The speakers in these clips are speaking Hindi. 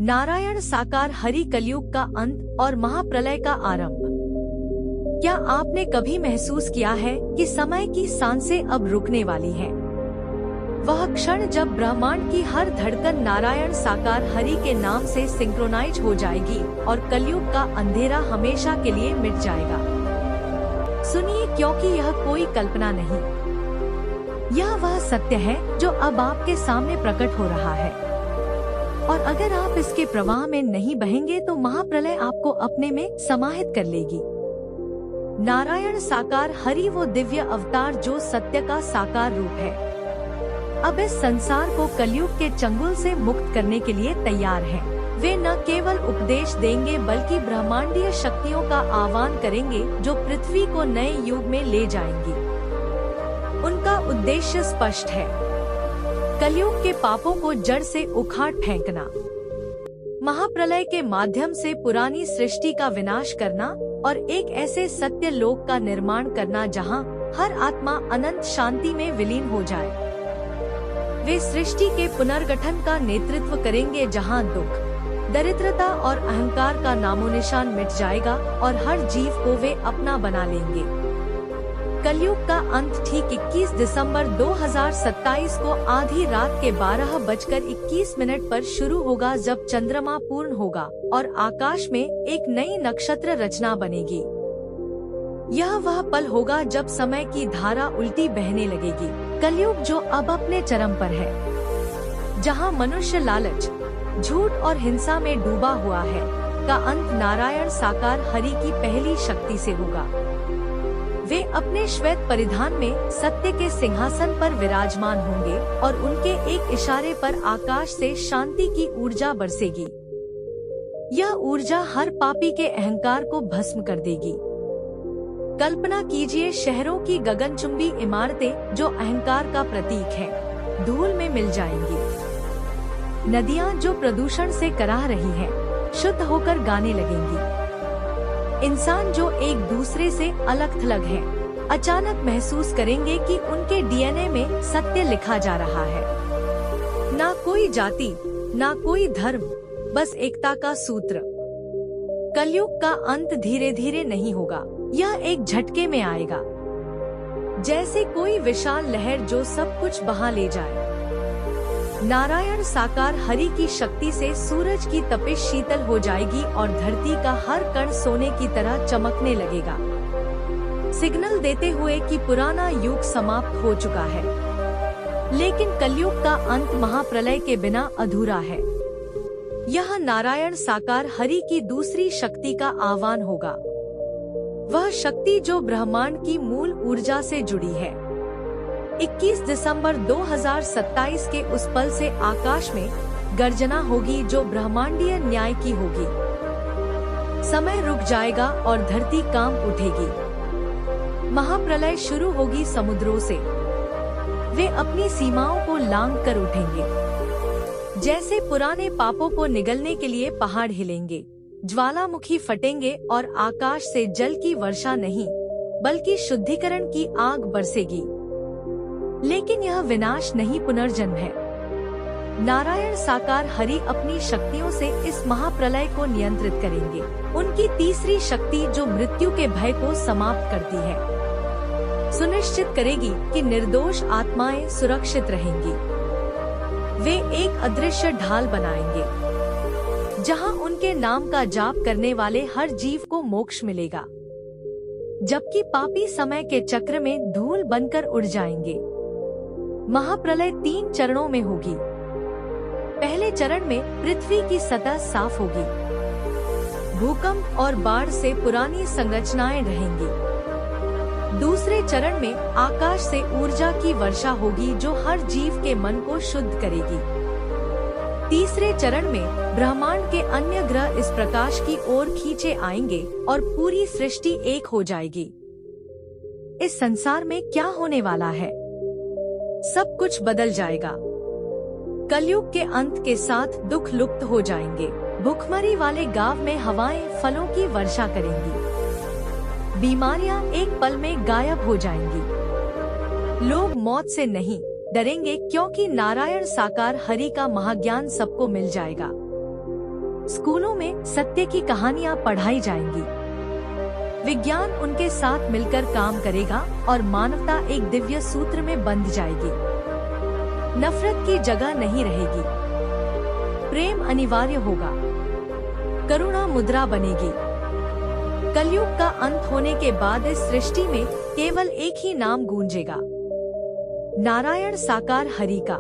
नारायण साकार हरि कलयुग का अंत और महाप्रलय का आरंभ। क्या आपने कभी महसूस किया है कि समय की सांसें अब रुकने वाली हैं? वह क्षण जब ब्रह्मांड की हर धड़कन नारायण साकार हरि के नाम से सिंक्रोनाइज हो जाएगी और कलयुग का अंधेरा हमेशा के लिए मिट जाएगा। सुनिए, क्योंकि यह कोई कल्पना नहीं, यह वह सत्य है जो अब आपके सामने प्रकट हो रहा है। और अगर आप इसके प्रवाह में नहीं बहेंगे तो महाप्रलय आपको अपने में समाहित कर लेगी। नारायण साकार हरि वो दिव्य अवतार जो सत्य का साकार रूप है, अब इस संसार को कलयुग के चंगुल से मुक्त करने के लिए तैयार हैं। वे न केवल उपदेश देंगे बल्कि ब्रह्मांडीय शक्तियों का आह्वान करेंगे जो पृथ्वी को नए युग में ले जाएंगी। उनका उद्देश्य स्पष्ट है, कलयुग के पापों को जड़ से उखाड़ फेंकना, महाप्रलय के माध्यम से पुरानी सृष्टि का विनाश करना और एक ऐसे सत्य लोक का निर्माण करना जहां हर आत्मा अनंत शांति में विलीन हो जाए। वे सृष्टि के पुनर्गठन का नेतृत्व करेंगे जहां दुख, दरिद्रता और अहंकार का नामोनिशान मिट जाएगा और हर जीव को वे अपना बना लेंगे। कलयुग का अंत ठीक 21 दिसंबर 2027 को आधी रात के 12:21 पर शुरू होगा, जब चंद्रमा पूर्ण होगा और आकाश में एक नई नक्षत्र रचना बनेगी। यह वह पल होगा जब समय की धारा उल्टी बहने लगेगी। कलयुग जो अब अपने चरम पर है, जहां मनुष्य लालच, झूठ और हिंसा में डूबा हुआ है, का अंत नारायण साकार हरि की पहली शक्ति से होगा। वे अपने श्वेत परिधान में सत्य के सिंहासन पर विराजमान होंगे और उनके एक इशारे पर आकाश से शांति की ऊर्जा बरसेगी। यह ऊर्जा हर पापी के अहंकार को भस्म कर देगी। कल्पना कीजिए, शहरों की गगनचुंबी इमारतें जो अहंकार का प्रतीक है, धूल में मिल जाएंगी। नदियां जो प्रदूषण से कराह रही हैं, शुद्ध होकर गाने लगेंगी। इंसान जो एक दूसरे से अलग थलग हैं, अचानक महसूस करेंगे कि उनके डीएनए में सत्य लिखा जा रहा है। ना कोई जाति, ना कोई धर्म, बस एकता का सूत्र। कलयुग का अंत धीरे धीरे नहीं होगा, यह एक झटके में आएगा, जैसे कोई विशाल लहर जो सब कुछ बहा ले जाए। नारायण साकार हरि की शक्ति से सूरज की तपिश शीतल हो जाएगी और धरती का हर कण सोने की तरह चमकने लगेगा, सिग्नल देते हुए कि पुराना युग समाप्त हो चुका है। लेकिन कलयुग का अंत महाप्रलय के बिना अधूरा है। यह नारायण साकार हरि की दूसरी शक्ति का आह्वान होगा, वह शक्ति जो ब्रह्मांड की मूल ऊर्जा से जुड़ी है। 21 दिसंबर 2027 के उस पल से आकाश में गर्जना होगी जो ब्रह्मांडीय न्याय की होगी। समय रुक जाएगा और धरती कांप उठेगी। महाप्रलय शुरू होगी समुद्रों से, वे अपनी सीमाओं को लांघ कर उठेंगे। जैसे पुराने पापों को निगलने के लिए पहाड़ हिलेंगे, ज्वालामुखी फटेंगे और आकाश से जल की वर्षा नहीं बल्कि शुद्धिकरण की आग बरसेगी। लेकिन यह विनाश नहीं, पुनर्जन्म है। नारायण साकार हरि अपनी शक्तियों से इस महाप्रलय को नियंत्रित करेंगे। उनकी तीसरी शक्ति जो मृत्यु के भय को समाप्त करती है, सुनिश्चित करेगी कि निर्दोष आत्माएं सुरक्षित रहेंगी। वे एक अदृश्य ढाल बनाएंगे, जहां उनके नाम का जाप करने वाले हर जीव को मोक्ष मिलेगा, जबकि पापी समय के चक्र में धूल बनकर उड़ जाएंगे। महाप्रलय 3 चरणों में होगी। पहले चरण में पृथ्वी की सतह साफ होगी, भूकंप और बाढ़ से पुरानी संरचनाएं रहेंगी। दूसरे चरण में आकाश से ऊर्जा की वर्षा होगी जो हर जीव के मन को शुद्ध करेगी। तीसरे चरण में ब्रह्मांड के अन्य ग्रह इस प्रकाश की ओर खींचे आएंगे और पूरी सृष्टि एक हो जाएगी। इस संसार में क्या होने वाला है? सब कुछ बदल जाएगा। कलयुग के अंत के साथ दुख लुप्त हो जाएंगे। भूखमरी वाले गांव में हवाएं फलों की वर्षा करेंगी। बीमारियां एक पल में गायब हो जाएंगी। लोग मौत से नहीं डरेंगे क्योंकि नारायण साकार हरि का महाज्ञान सबको मिल जाएगा। स्कूलों में सत्य की कहानियाँ पढ़ाई जाएंगी। विज्ञान उनके साथ मिलकर काम करेगा और मानवता एक दिव्य सूत्र में बंध जाएगी। नफरत की जगह नहीं रहेगी। प्रेम अनिवार्य होगा। करुणा मुद्रा बनेगी। कलयुग का अंत होने के बाद इस सृष्टि में केवल एक ही नाम गूंजेगा, नारायण साकार हरि का।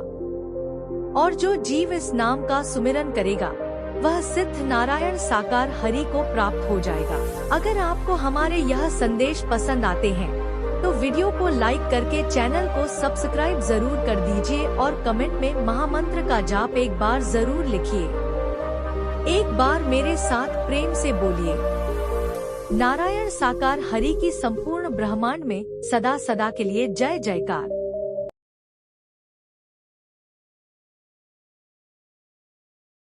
और जो जीव इस नाम का सुमिरन करेगा वह सिद्ध नारायण साकार हरि को प्राप्त हो जाएगा। अगर आपको हमारे यह संदेश पसंद आते हैं तो वीडियो को लाइक करके चैनल को सब्सक्राइब जरूर कर दीजिए और कमेंट में महामंत्र का जाप एक बार जरूर लिखिए। एक बार मेरे साथ प्रेम से बोलिए, नारायण साकार हरि की संपूर्ण ब्रह्मांड में सदा सदा के लिए जय जयकार।